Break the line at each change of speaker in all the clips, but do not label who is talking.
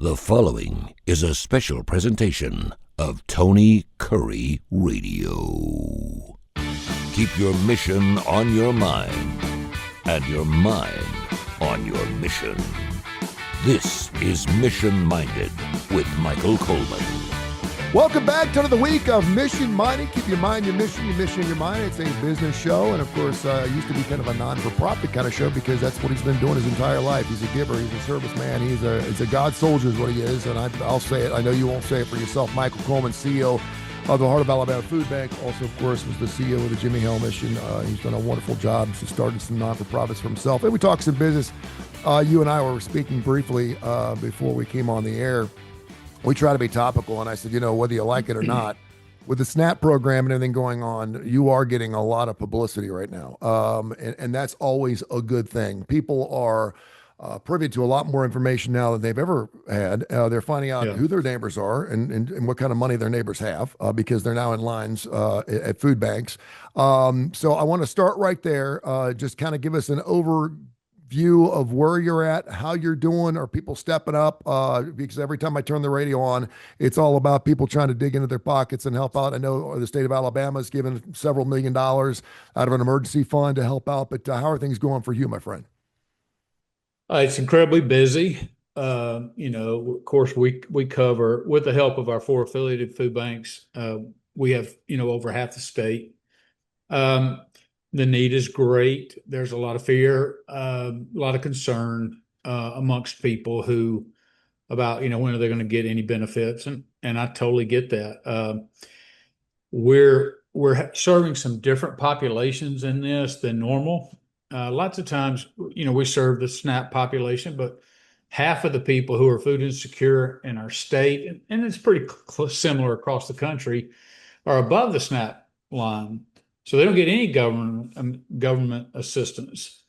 The following is a special presentation of Tony Curry Radio. Keep your mission on your mind and your mind on your mission. This is Mission Minded with Michael Coleman.
Welcome back to another week of Mission Minded. Keep your mind, your mission in your mind. It's a business show, and of course, it used to be kind of a non-for-profit kind of show because that's what he's been doing his entire life. He's a giver. He's a serviceman. He's a God soldier is what he is, and I'll say it. I know you won't say it for yourself. Michael Coleman, CEO of the Heart of Alabama Food Bank, also, of course, was the CEO of the Jimmy Hill Mission. He's done a wonderful job. He's started some non-for-profits for himself. And we talked some business. You and I were speaking briefly before we came on the air. We try to be topical, and I said, whether you like it or not, with the SNAP program and everything going on, you are getting a lot of publicity right now, and that's always a good thing. People are privy to a lot more information now than they've ever had. They're finding out who their neighbors are and what kind of money their neighbors have because they're now in lines at food banks. So I want to start right there. Just kind of give us an overview of where you're at, how you're doing. Are people stepping up? Because every time I turn the radio on, it's all about people trying to dig into their pockets and help out. I know the state of Alabama has given several $1 million out of an emergency fund to help out, but how are things going for you, my friend?
It's incredibly busy. Of course, we cover, with the help of our 4 affiliated food banks, we have, over half the state. The need is great. There's a lot of fear, a lot of concern amongst people about, when are they going to get any benefits? And I totally get that. We're serving some different populations in this than normal. Lots of times, we serve the SNAP population, but half of the people who are food insecure in our state, and it's pretty similar across the country, are above the SNAP line. So they don't get any government assistance.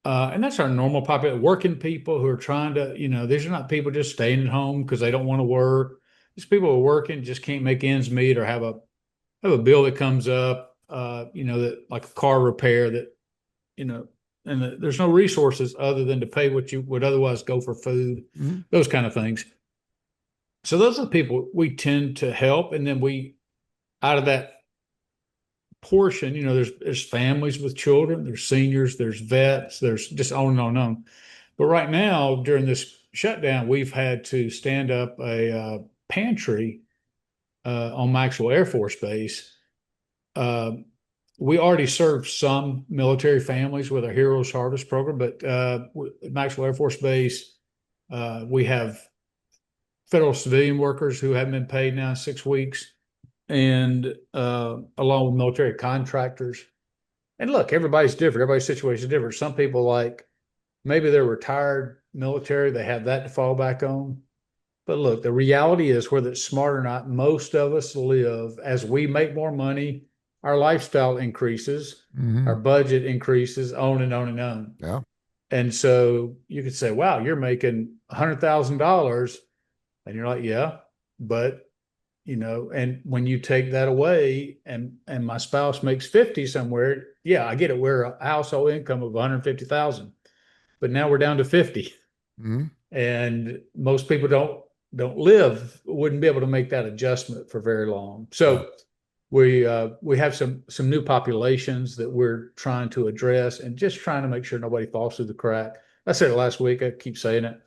And that's our normal population, working people who are trying to, these are not people just staying at home because they don't want to work. These people who are working just can't make ends meet or have a bill that comes up, that like a car repair that, there's no resources other than to pay what you would otherwise go for food, those kind of things. So those are the people we tend to help. And then out of that portion, there's families with children, there's seniors, there's vets, there's just on and on and on. But right now, during this shutdown, we've had to stand up a pantry on Maxwell Air Force Base. We already serve some military families with our Heroes Harvest program, but at Maxwell Air Force Base, we have federal civilian workers who haven't been paid now in 6 weeks. And along with military contractors. And look, everybody's different. Everybody's situation is different. Some people maybe they're retired military, they have that to fall back on. But look, the reality is, whether it's smart or not, most of us live as we make more money, our lifestyle increases, our budget increases, on and on and on.
Yeah.
And so you could say, wow, you're making $100,000. And you're like, yeah, but and when you take that away and my spouse makes 50 somewhere, yeah, I get it. We're a household income of 150,000, but now we're down to 50. And most people wouldn't be able to make that adjustment for very long. So we have some new populations that we're trying to address and just trying to make sure nobody falls through the crack. I said it last week. I keep saying it.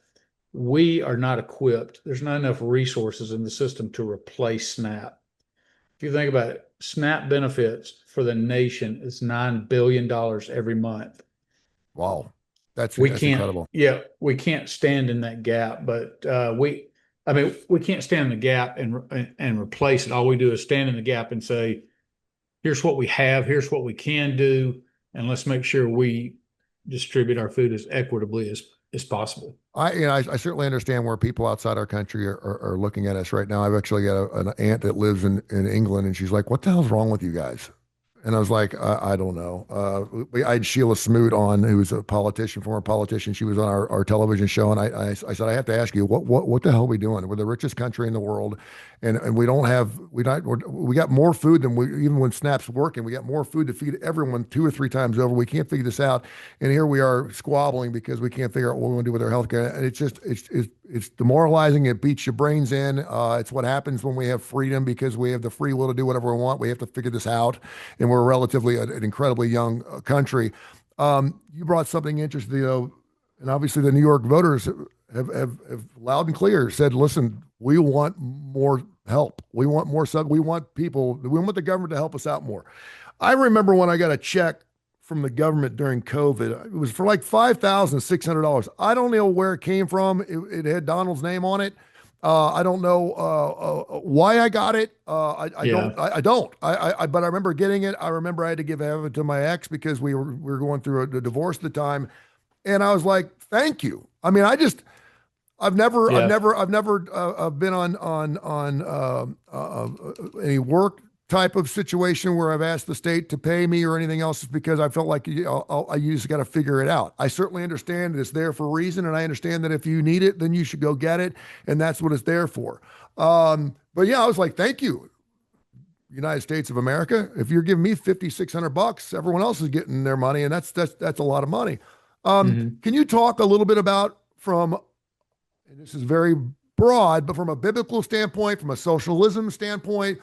We are not equipped. There's not enough resources in the system to replace SNAP. If you think about it, SNAP benefits for the nation is $9 billion every month.
Wow. That's incredible.
Yeah, we can't stand in that gap, but we can't stand in the gap and replace it. All we do is stand in the gap and say, here's what we have, here's what we can do, and let's make sure we distribute our food as equitably as possible.
I certainly understand where people outside our country are looking at us right now. I've actually got an aunt that lives in England, and she's like, what the hell's wrong with you guys? And I was like, I don't know. I had Sheila Smoot on, who was a politician, former politician. She was on our television show, and I said, I have to ask you, what the hell are we doing? We're the richest country in the world, and we don't have we got more food than we even when SNAP's working. We got more food to feed everyone 2 or 3 times over. We can't figure this out, and here we are squabbling because we can't figure out what we want to do with our health care. And it's just it's demoralizing. It beats your brains in. It's what happens when we have freedom because we have the free will to do whatever we want. We have to figure this out, and we're relatively an incredibly young country. You brought something interesting, and obviously the New York voters have loud and clear said, "Listen, we want more help. We want more sub. We want people. We want the government to help us out more." I remember when I got a check from the government during COVID. It was for like $5,600. I don't know where it came from. It had Donald's name on it. I don't know why I got it. I
Yeah.
don't. I don't. But I remember getting it. I remember I had to give half of it to my ex because we were going through a divorce at the time, and I was like, "Thank you." I mean,
Yeah.
I've never been on any work type of situation where I've asked the state to pay me or anything else, is because I felt like you just got to figure it out. I certainly understand that it's there for a reason, and I understand that if you need it, then you should go get it, and that's what it's there for. But yeah, I was like, thank you, United States of America. If you're giving me $5,600, everyone else is getting their money, and that's a lot of money.
Hmm.
Can you talk a little bit about and this is very broad, but from a biblical standpoint, from a socialism standpoint,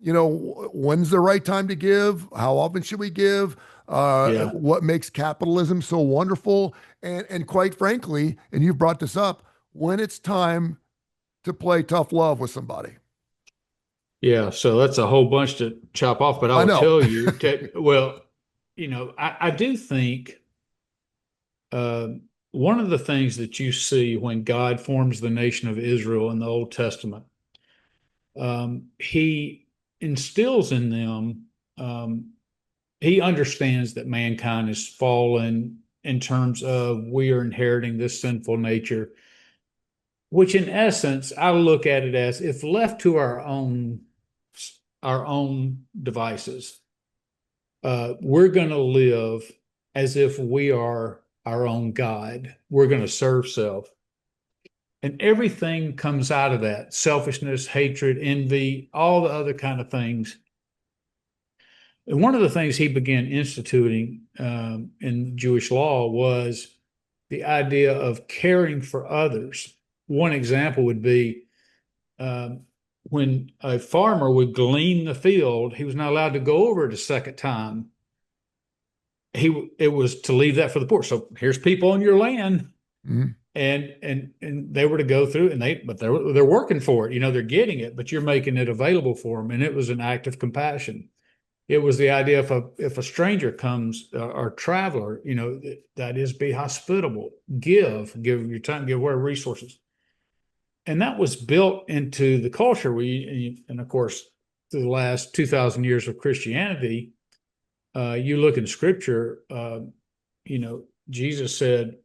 when's the right time to give? How often should we give?
Yeah.
What makes capitalism so wonderful? And quite frankly, and you've brought this up, when it's time to play tough love with somebody.
Yeah. So that's a whole bunch to chop off, but I
I
will
know.
tell you, well, I do think uh, one of the things that you see when God forms the nation of Israel in the Old Testament, he instills in them, um, he understands that mankind is fallen in terms of we are inheriting this sinful nature, which in essence, I look at it as if left to our own devices, we're going to live as if we are our own God. We're going to serve self. And everything comes out of that: selfishness, hatred, envy, all the other kind of things. And one of the things he began instituting in Jewish law was the idea of caring for others. One example would be um, when a farmer would glean the field, he was not allowed to go over it a second time. It was to leave that for the poor. So here's people on your land,
Mhm.
and they were to go through, but they're working for it. They're getting it, but you're making it available for them, and it was an act of compassion. It was the idea if a stranger comes or traveler, that is, be hospitable, give your time, give away resources, and that was built into the culture. And of course, through the last 2,000 years of Christianity, you look in Scripture, Jesus said,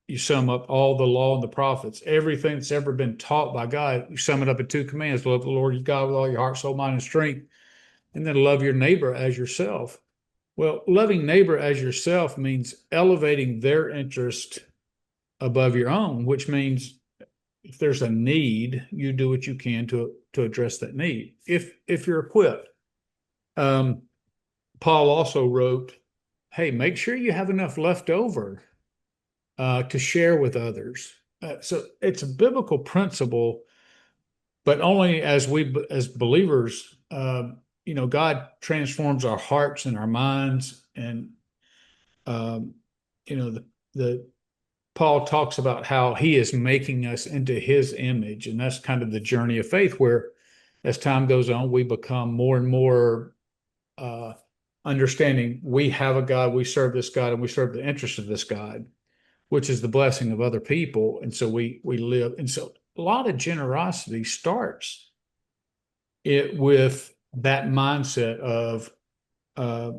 you sum up all the law and the prophets, everything that's ever been taught by God, you sum it up in two commands: love the Lord your God with all your heart, soul, mind, and strength, and then love your neighbor as yourself. Well, loving neighbor as yourself means elevating their interest above your own, which means if there's a need, you do what you can to address that need if you're equipped. Um, Paul also wrote, "Hey, make sure you have enough left over to share with others." So it's a biblical principle, but only as believers, God transforms our hearts and our minds, and um, the Paul talks about how he is making us into his image, and that's kind of the journey of faith, where as time goes on, we become more and more uh, understanding we have a God, we serve this God, and we serve the interest of this God, which is the blessing of other people. And so we live. And so a lot of generosity starts it with that mindset of uh,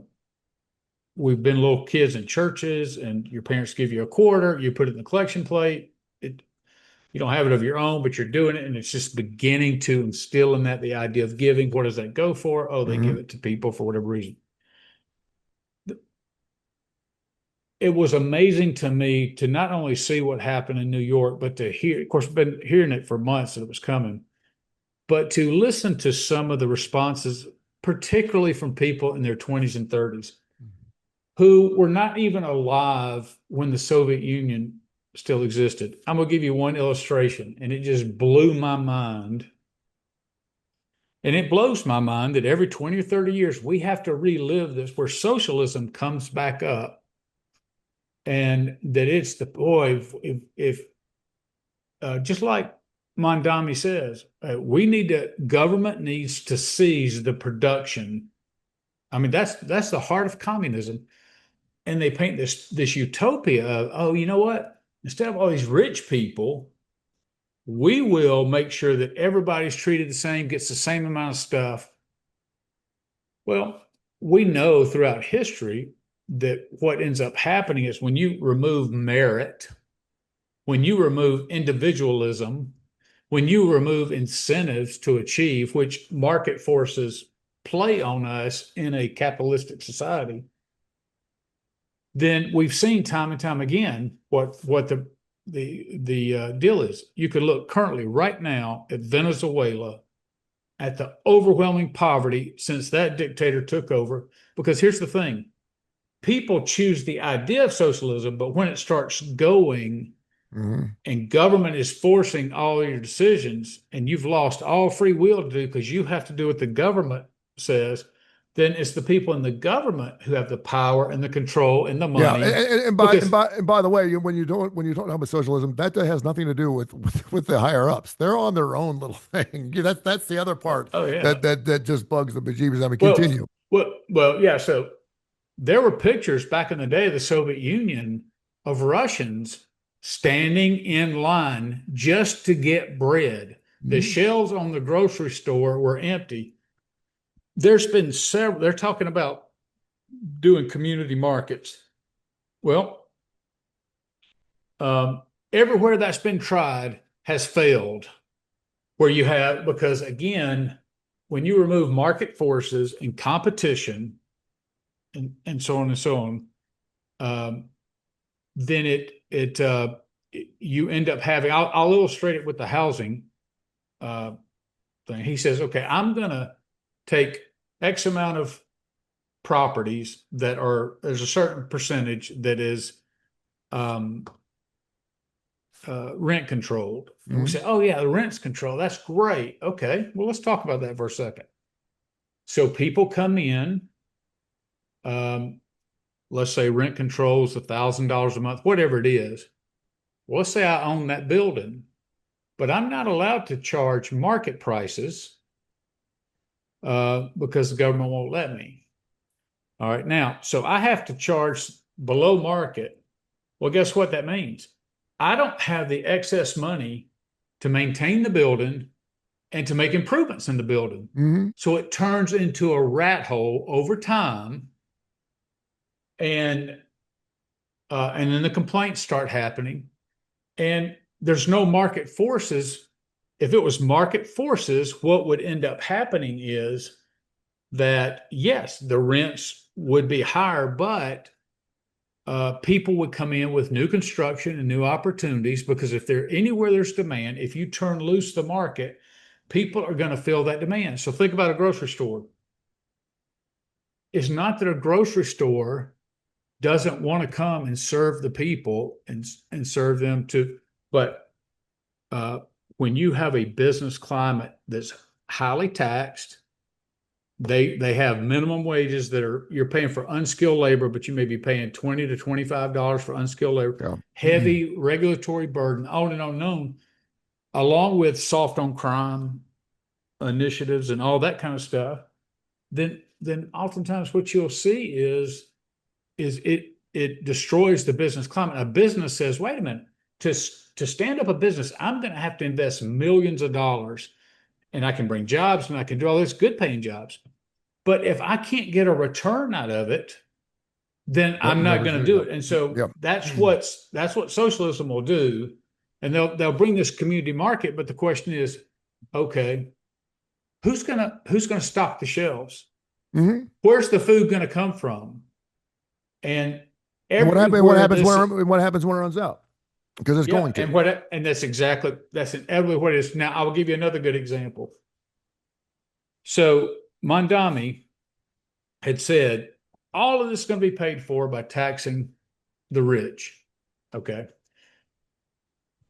we've been little kids in churches, and your parents give you a quarter, you put it in the collection plate. You don't have it of your own, but you're doing it, and it's just beginning to instill in that the idea of giving. What does that go for? Oh, they give
Mhm.
it to people for whatever reason. it was amazing to me to not only see what happened in New York, but to hear, of course, I've been hearing it for months that it was coming, but to listen to some of the responses, particularly from people in their 20s and 30s, who were not even alive when the Soviet Union still existed. I'm going to give you one illustration, and it just blew my mind. And it blows my mind that every 20 or 30 years, we have to relive this, where socialism comes back up. And that it's the boy, if just like Mondami says, government needs to seize the production. I mean, that's the heart of communism. And they paint this utopia of, oh, you know what? Instead of all these rich people, we will make sure that everybody's treated the same, gets the same amount of stuff. Well, we know throughout history that what ends up happening is when you remove merit, when you remove individualism, when you remove incentives to achieve, which market forces play on us in a capitalistic society, then we've seen time and time again what the deal is. You could look currently right now at Venezuela, at the overwhelming poverty since that dictator took over. Because here's the thing, people choose the idea of socialism, but when it starts going and government is forcing all your decisions and you've lost all free will to do because you have to do what the government says, then it's the people in the government who have the power and the control and the money.
Yeah, and by the way, when you don't about socialism, that has nothing to do with the higher ups. They're on their own little thing. That's the other part.
Oh, yeah.
that just bugs the bejeebers. I mean, continue.
Well, yeah. So there were pictures back in the day of the Soviet Union of Russians standing in line just to get bread. The shelves on the grocery store were empty. There's been several, they're talking about doing community markets. Well, everywhere that's been tried has failed, where you have, because again, when you remove market forces and competition and so on and so on, then you end up having, I'll illustrate it with the housing thing. He says, okay, I'm going to take X amount of properties there's a certain percentage that is rent controlled. And we say, oh yeah, the rent's controlled. That's great. Okay, well, let's talk about that for a second. So people come in, let's say rent controls $1,000 a month, whatever it is. Well, let's say I own that building, but I'm not allowed to charge market prices because the government won't let me. All right, now, so I have to charge below market. Well, guess what that means? I don't have the excess money to maintain the building and to make improvements in the building. So it turns into a rat hole over time. And then the complaints start happening. And there's no market forces. If it was market forces, what would end up happening is that, yes, the rents would be higher, but people would come in with new construction and new opportunities, because if anywhere there's demand, if you turn loose the market, people are going to fill that demand. So think about a grocery store. It's not that a grocery store doesn't want to come and serve the people and serve them but when you have a business climate that's highly taxed, they have minimum wages you're paying for unskilled labor, but you may be paying $20 to $25 for unskilled labor, heavy regulatory burden, on and on and on, along with soft on crime initiatives and all that kind of stuff. Then oftentimes what you'll see is it destroys the business climate. A business says, wait a minute, to stand up a business, I'm going to have to invest millions of dollars, and I can bring jobs and I can do all this good paying jobs. But if I can't get a return out of it, then I'm not going to do it. And so that's what socialism will do. And they'll bring this community market. But the question is, okay, who's gonna stock the shelves? Where's the food going to come from? And
And what
Everywhere
happens
this,
when it runs out? Because it's
yeah,
going to.
and that's inevitably what it is. Now, I will give you another good example. So Mondami had said all of this is going to be paid for by taxing the rich. Okay.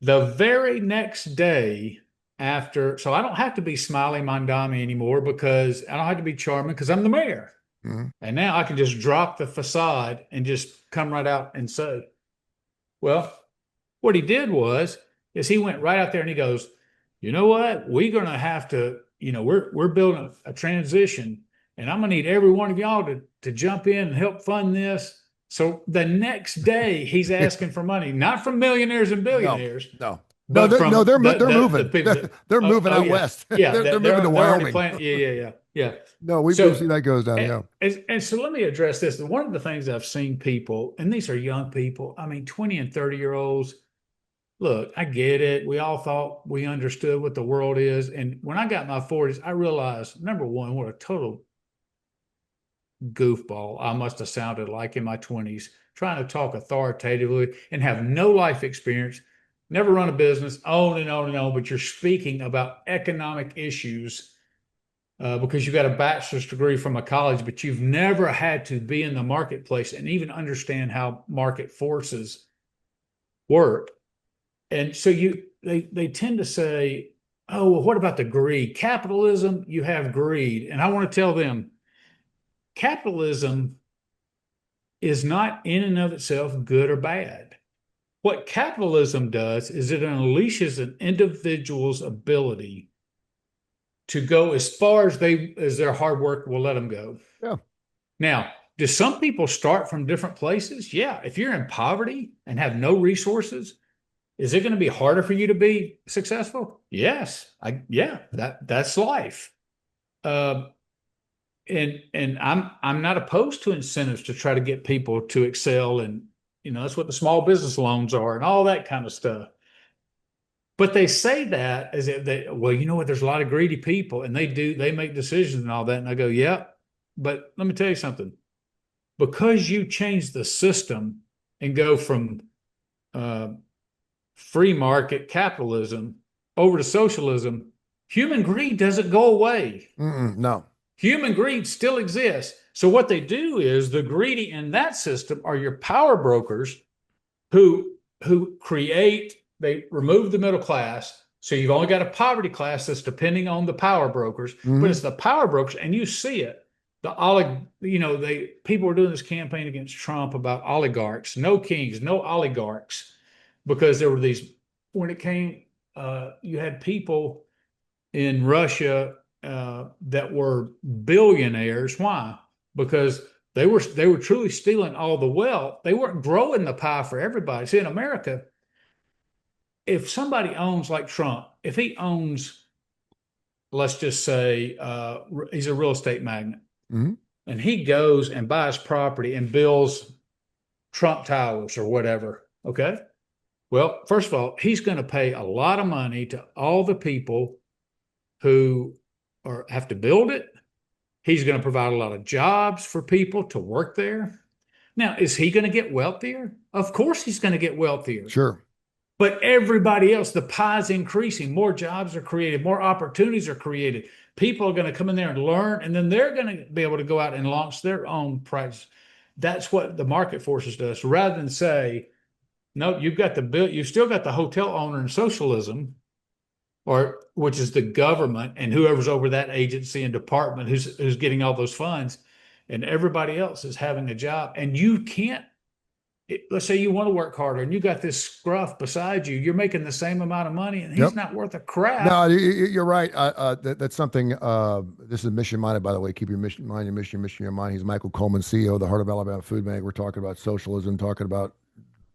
The very next day after, so I don't have to be Smiley Mondami anymore because I don't have to be charming because I'm the mayor.
Mm-hmm.
And now I can just drop the facade and just come right out and say, well, what he did is he went right out there and he goes, you know what? We're going to have to, we're building a transition and I'm going to need every one of y'all to jump in and help fund this. So the next day he's asking for money, not from millionaires and
No,
billionaires,
no, no.
but from
They're
the
moving.
people that,
They're moving
oh
out
yeah,
west.
yeah,
They're moving to
they're already
Wyoming.
planning. Yeah.
No, we've
So,
seen that goes down.
and,
Yeah.
and so let me address this. One of the things I've seen people, and these are young people, I mean, 20 and 30-year-olds. Look, I get it. We all thought we understood what the world is. And when I got in my 40s, I realized, number one, what a total goofball I must have sounded like in my 20s, trying to talk authoritatively and have no life experience, never run a business, on and on and on, but you're speaking about economic issues because you got a bachelor's degree from a college, but you've never had to be in the marketplace and even understand how market forces work. And so they tend to say, oh, well, what about the greed? Capitalism, you have greed. And I want to tell them, capitalism is not in and of itself good or bad. What capitalism does is it unleashes an individual's ability to go as far as their hard work will let them go.
Yeah.
Now, do some people start from different places? Yeah. If you're in poverty and have no resources, is it going to be harder for you to be successful? Yes. That's life. And I'm not opposed to incentives to try to get people to excel, and that's what the small business loans are and all that kind of stuff. But they say that as if well, you know what, there's a lot of greedy people and they make decisions and all that. And I go, yeah, but let me tell you something. Because you change the system and go from free market capitalism over to socialism, human greed doesn't go away.
No.
Human greed still exists. So what they do is the greedy in that system are your power brokers who they remove the middle class. So you've only got a poverty class that's depending on the power brokers, but it's the power brokers, and you see it. People were doing this campaign against Trump about oligarchs, no kings, no oligarchs, because there were these, when it came, you had people in Russia that were billionaires. Why? Because they were truly stealing all the wealth. They weren't growing the pie for everybody. See, in America, if somebody owns, like Trump, if he owns, let's just say, he's a real estate magnate, and he goes and buys property and builds Trump Towers or whatever, okay? Well, first of all, he's going to pay a lot of money to all the people who have to build it. He's going to provide a lot of jobs for people to work there. Now, is he going to get wealthier? Of course he's going to get wealthier.
Sure.
But everybody else, the pie's increasing. More jobs are created. More opportunities are created. People are going to come in there and learn, and then they're going to be able to go out and launch their own practice. That's what the market forces does. Rather than say, no, you've still got the hotel owner in socialism, or which is the government and whoever's over that agency and department who's getting all those funds, and everybody else is having a job. And you can't, let's say you want to work harder and you got this scruff beside you, you're making the same amount of money and he's not worth a crap.
No, you're right. That's something, this is Mission Minded, by the way. Keep your mission in mind, your mission in your mind. He's Michael Coleman, CEO of the Heart of Alabama Food Bank. We're talking about socialism, talking about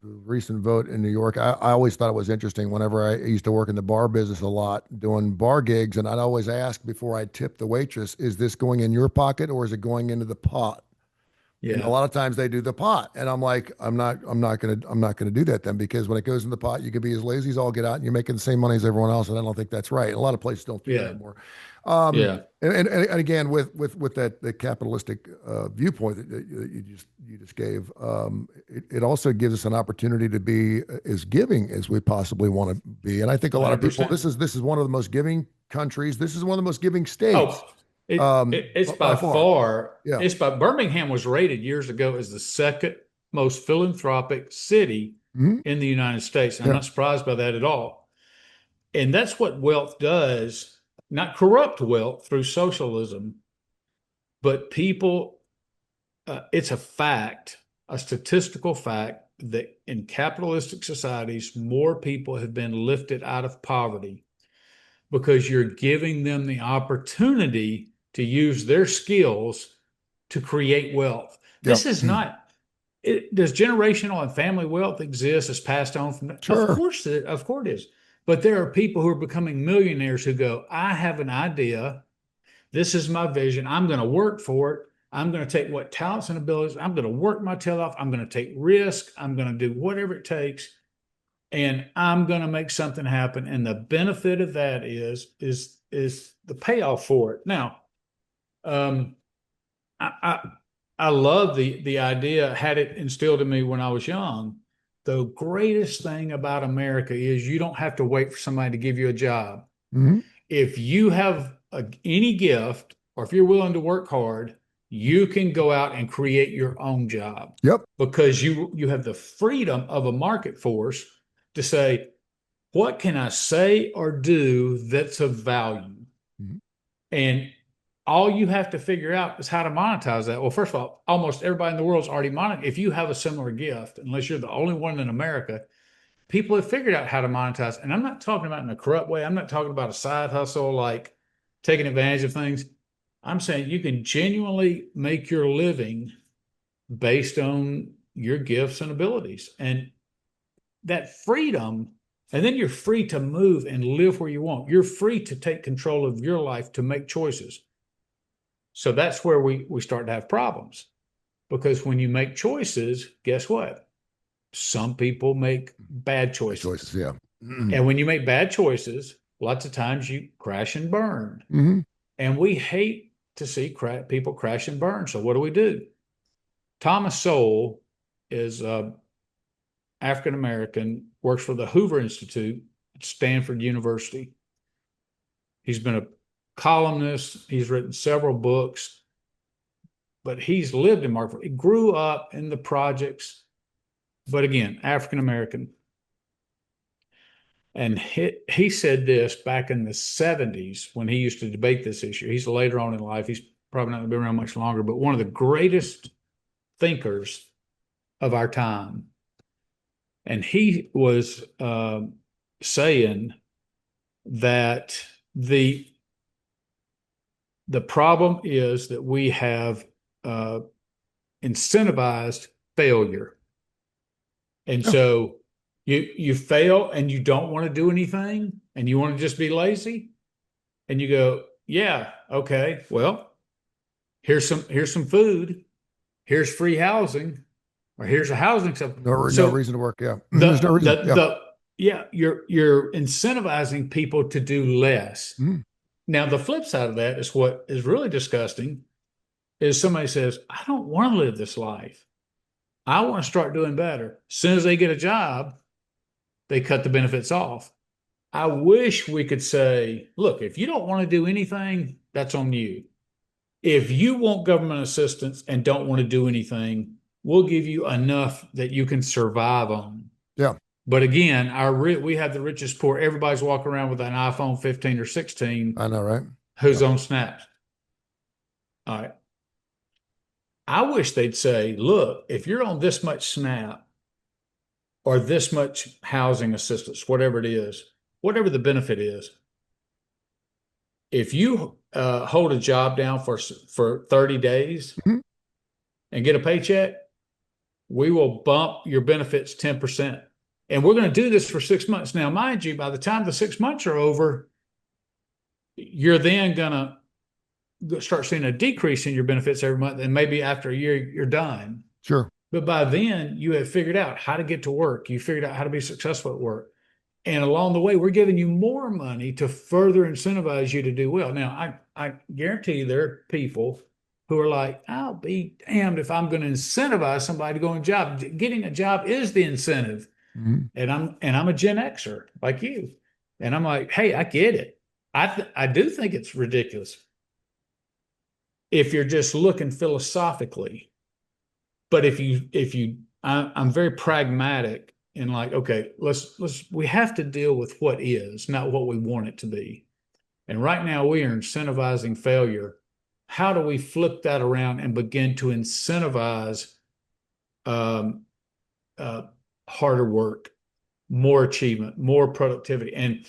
the recent vote in New York. I always thought it was interesting whenever I used to work in the bar business a lot, doing bar gigs, and I'd always ask before I tip the waitress, is this going in your pocket or is it going into the pot? And a
Yeah.
lot of times they do the pot, and I'm like, I'm not gonna do that then, because when it goes in the pot, you can be as lazy as all get out, and you're making the same money as everyone else, and I don't think that's right. And a lot of places don't do that
Yeah.
anymore. Um,
Yeah.
and again, with that the capitalistic viewpoint that you just gave, it also gives us an opportunity to be as giving as we possibly want to be. And I think a lot of people,
100%.
this is one of the most giving countries. This is one of the most giving states,
Oh, it's
by
by
far.
far,
Yeah.
it's by Birmingham was rated years ago as the second most philanthropic city
Mhm.
in the United States. And I'm
Yeah.
not surprised by that at all. And that's what wealth does, not corrupt wealth through socialism, but people, it's a fact, a statistical fact that in capitalistic societies, more people have been lifted out of poverty because you're giving them the opportunity to use their skills to create wealth.
Yeah.
This is not, does generational and family wealth exist as passed on from,
Sure.
of course it is. But there are people who are becoming millionaires who go, I have an idea. This is my vision. I'm going to work for it. I'm going to take what talents and abilities, I'm going to work my tail off. I'm going to take risk. I'm going to do whatever it takes, and I'm going to make something happen. And the benefit of that is the payoff for it. Now, um, I I love the idea. Had it instilled in me when I was young. The greatest thing about America is you don't have to wait for somebody to give you a job.
Hmm.
If you have any gift, or if you're willing to work hard, you can go out and create your own job
Yep.
because you have the freedom of a market force to say, what can I say or do that's of value?
Mhm.
And all you have to figure out is how to monetize that. Well, first of all, almost everybody in the world's already monetized. If you have a similar gift, unless you're the only one in America, people have figured out how to monetize. And I'm not talking about in a corrupt way. I'm not talking about a side hustle, like taking advantage of things. I'm saying you can genuinely make your living based on your gifts and abilities. And that freedom, and then you're free to move and live where you want. You're free to take control of your life, to make choices. So that's where we start to have problems. Because when you make choices, guess what? Some people make bad choices.
Choices. Yeah. Hmm.
And when you make bad choices, lots of times you crash and burn.
Hmm.
And we hate to see people crash and burn. So what do? Thomas Sowell is African American, works for the Hoover Institute at Stanford University. He's been a columnist. He's written several books, but he's lived in Markville. He grew up in the projects, but again, African American. And he said this back in the 70s when he used to debate this issue. He's later on in life. He's probably not going to be around much longer, but one of the greatest thinkers of our time. And he was saying that the problem is that we have incentivized failure. And so you fail and you don't want to do anything and you want to just be lazy, and you go, yeah, okay, well, here's some food, here's free housing, or here's a housing supplement.
No reason to work. Yeah. There's no
The
reason. Yeah.
you're incentivizing people to do less.
Mhm.
Now, the flip side of that is what is really disgusting is somebody says, I don't want to live this life. I want to start doing better. As soon as they get a job, they cut the benefits off. I wish we could say, look, if you don't want to do anything, that's on you. If you want government assistance and don't want to do anything, we'll give you enough that you can survive on.
Yeah.
But again, we have the richest poor. Everybody's walking around with an iPhone 15 or 16
I know, right?
who's on Snaps. All right. I wish they'd say, look, if you're on this much SNAP or this much housing assistance, whatever it is, whatever the benefit is, if you hold a job down for 30 days
Mhm.
and get a paycheck, we will bump your benefits 10%. And we're going to do this for 6 months. Now, mind you, by the time the 6 months are over, you're then going to start seeing a decrease in your benefits every month, and maybe after a year you're done.
Sure.
But by then you have figured out how to get to work. You figured out how to be successful at work. And along the way, we're giving you more money to further incentivize you to do well. Now, I guarantee you there are people who are like, I'll be damned if I'm going to incentivize somebody to go on a job. Getting a job is the incentive.
Mm-hmm.
And I'm a Gen Xer like you. And I'm like, hey, I get it. I do think it's ridiculous if you're just looking philosophically. But I'm very pragmatic and like, okay, we have to deal with what is, not what we want it to be. And right now we are incentivizing failure. How do we flip that around and begin to incentivize harder work, more achievement, more productivity? And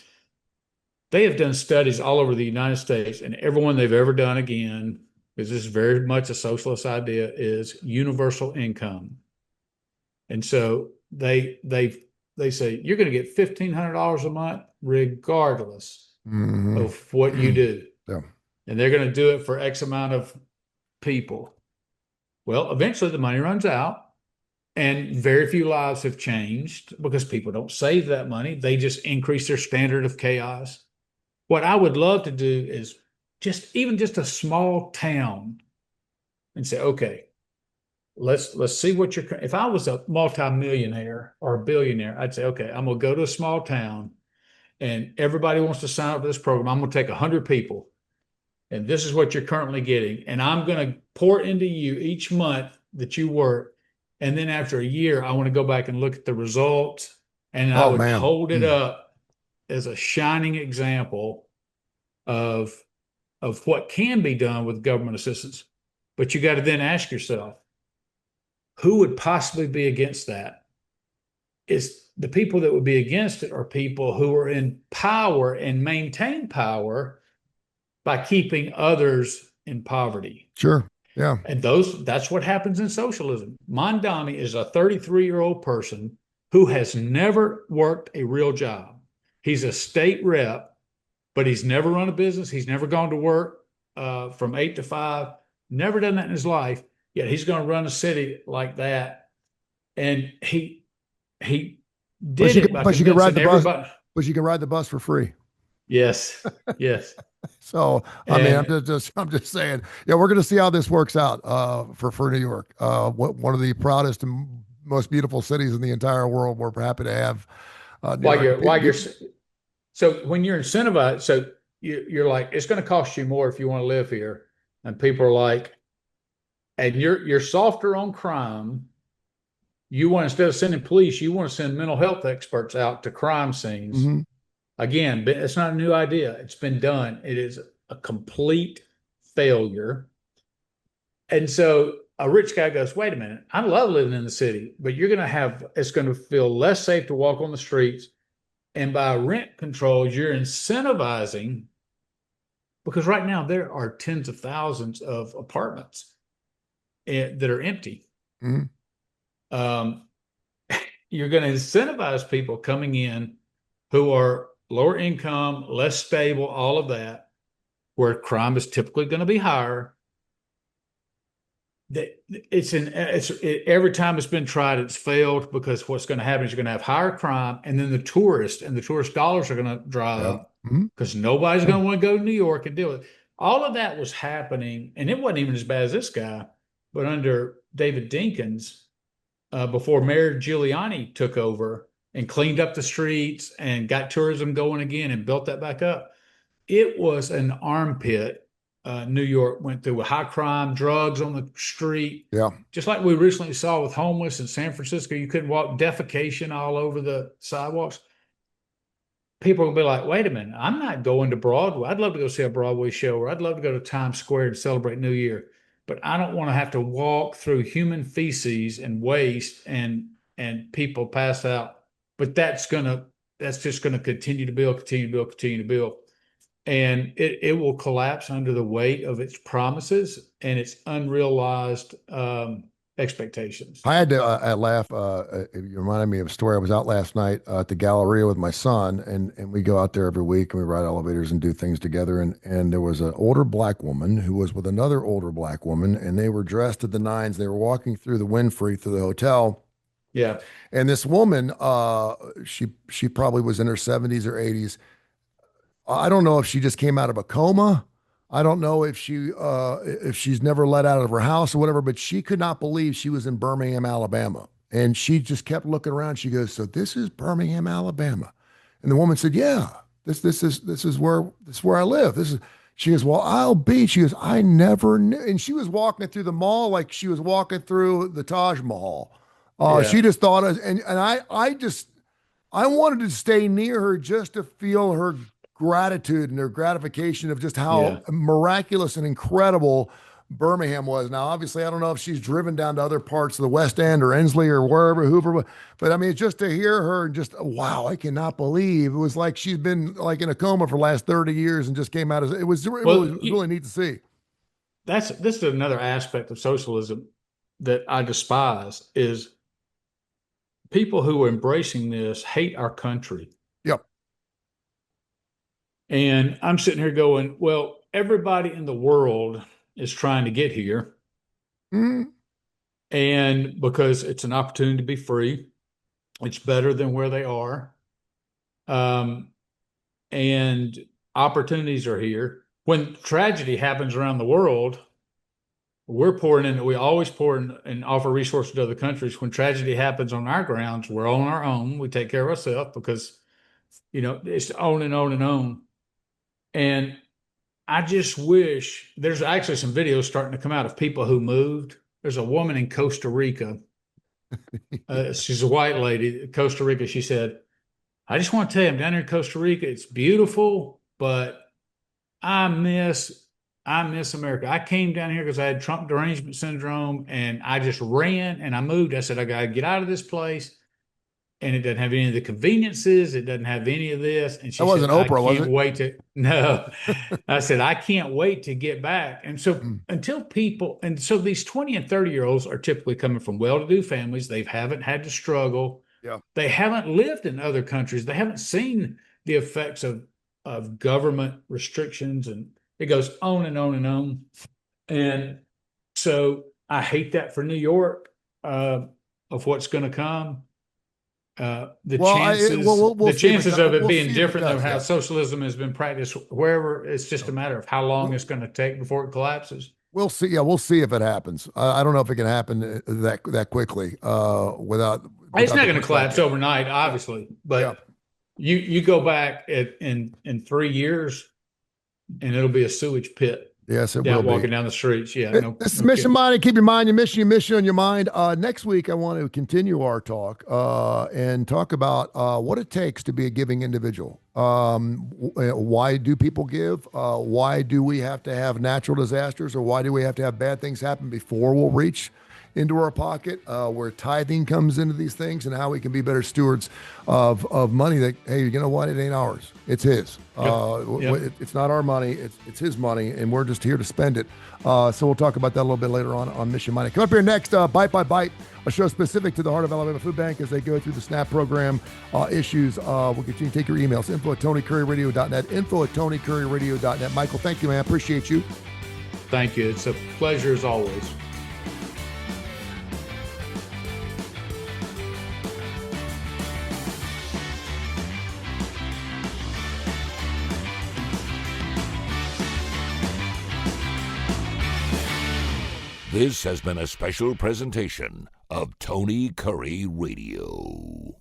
they have done studies all over the United States, and everyone they've ever done, again, because this is very much a socialist idea, is universal income. And so they say you're going to get $1,500 a month regardless of what you do.
Yeah.
And they're going to do it for X amount of people. Well, eventually the money runs out, and very few lives have changed because people don't save that money. They just increase their standard of chaos. What I would love to do is just a small town and say, okay, let's see what if I was a multimillionaire or a billionaire, I'd say, okay, I'm going to go to a small town and everybody wants to sign up for this program. I'm going to take 100 people and this is what you're currently getting. And I'm going to pour into you each month that you work. And then after a year, I want to go back and look at the results, and I would hold it up as a shining example of what can be done with government assistance. But you got to then ask yourself, who would possibly be against that? Is the people that would be against it are people who are in power and maintain power by keeping others in poverty.
Sure. Yeah.
And that's what happens in socialism. Mondani is a 33-year-old person who has never worked a real job. He's a state rep, but he's never run a business. He's never gone to work from 8 to 5, never done that in his life. Yet he's going to run a city like that. And he did it by convincing everybody.
But you can ride the bus for free.
Yes. Yes.
So, I mean, I'm just saying, yeah, we're going to see how this works out for New York. One of the proudest and most beautiful cities in the entire world. We're happy to have.
So when you're incentivized, so you're like, it's going to cost you more if you want to live here. And people are like, and you're softer on crime. You want, instead of sending police, you want to send mental health experts out to crime scenes.
Mm-hmm.
Again, it's not a new idea. It's been done. It is a complete failure. And so a rich guy goes, wait a minute, I love living in the city, but it's going to feel less safe to walk on the streets. And by rent controls, you're incentivizing, because right now there are tens of thousands of apartments that are empty.
Mm-hmm.
You're going to incentivize people coming in who are lower income, less stable, all of that, where crime is typically going to be higher. Every time it's been tried, it's failed, because what's going to happen is you're going to have higher crime, and then the tourist dollars are going to dry up, because nobody's going to want to go to New York and deal with it. All of that was happening, and it wasn't even as bad as this guy, but under David Dinkins, before Mayor Giuliani took over and cleaned up the streets and got tourism going again and built that back up, it was an armpit. New York went through with high crime, drugs on the street.
Yeah.
Just like we recently saw with homeless in San Francisco, you couldn't walk, defecation all over the sidewalks. People will be like, wait a minute, I'm not going to Broadway. I'd love to go see a Broadway show, or I'd love to go to Times Square and celebrate New Year, but I don't want to have to walk through human feces and waste and people pass out. But that's just going to continue to build. And it will collapse under the weight of its promises and its unrealized expectations.
I had to I laugh. It reminded me of a story. I was out last night at the Galleria with my son, and we go out there every week and we ride elevators and do things together. And there was an older black woman who was with another older black woman, and they were dressed to the nines. They were walking through the Winfrey through the hotel.
Yeah.
And this woman, she probably was in her 70s or 80s. I don't know if she just came out of a coma. I don't know if she's never let out of her house or whatever, but she could not believe she was in Birmingham, Alabama. And she just kept looking around. She goes, "So this is Birmingham, Alabama." And the woman said, "Yeah, this is where I live. This is." She goes, "Well, I'll be." She goes, "I never knew." And she was walking through the mall like she was walking through the Taj Mahal.
Yeah.
She just thought, and I wanted to stay near her just to feel her gratitude and her gratification of just how miraculous and incredible Birmingham was. Now, obviously, I don't know if she's driven down to other parts of the West End or Ensley or wherever, Hoover, but I mean, just to hear her and just, wow, I cannot believe it was like she's been like in a coma for the last 30 years and just came out as, it was really neat to see.
This is another aspect of socialism that I despise is people who are embracing this hate our country.
Yep.
And I'm sitting here going, well, everybody in the world is trying to get here.
Mm-hmm.
And because it's an opportunity to be free, it's better than where they are. And opportunities are here. When tragedy happens around the world, we always pour in and offer resources to other countries. When tragedy happens on our grounds, we're on our own. We take care of ourselves because, it's on and on and on. And I just wish there's actually some videos starting to come out of people who moved. There's a woman in Costa Rica. She's a white lady, Costa Rica. She said, "I just want to tell you, I'm down here in Costa Rica. It's beautiful, but I miss America. I came down here because I had Trump derangement syndrome and I just ran and I moved. I said, I got to get out of this place. And it doesn't have any of the conveniences. It doesn't have any of this." And she
That wasn't
said,
Oprah,
I
was
can't
it?
wait to, no. I said, I can't wait to get back. And so so these 20 and 30-year-olds are typically coming from well-to-do families. They haven't had to struggle.
Yeah.
They haven't lived in other countries. They haven't seen the effects of government restrictions, and it goes on and on and on. And so I hate that for New York, of what's going to come. The chances of it being different than how socialism has been practiced wherever, it's just a matter of how long it's going to take before it collapses.
We'll see. Yeah, we'll see if it happens. I don't know if it can happen that quickly without.
It's not going to collapse overnight, obviously, but you go back in 3 years, and it'll be a sewage pit.
Yes, it will be.
Walking down the streets. Yeah.
This is Mission Minded. Keep your mind, your mission on your mind. Next week, I want to continue our talk and talk about what it takes to be a giving individual. Why do people give? Why do we have to have natural disasters, or why do we have to have bad things happen before we'll reach into our pocket, where tithing comes into these things, and how we can be better stewards of money that, hey, you know what? It ain't ours. It's his. It's not our money. It's his money, and we're just here to spend it. So we'll talk about that a little bit later on Mission Money. Come up here next, Bite by Bite, a show specific to the Heart of Alabama Food Bank as they go through the SNAP program issues. We'll continue to take your emails, info@TonyCurryRadio.net, info@TonyCurryRadio.net. Michael, thank you, man. Appreciate you.
Thank you. It's a pleasure as always.
This has been a special presentation of Tony Curry Radio.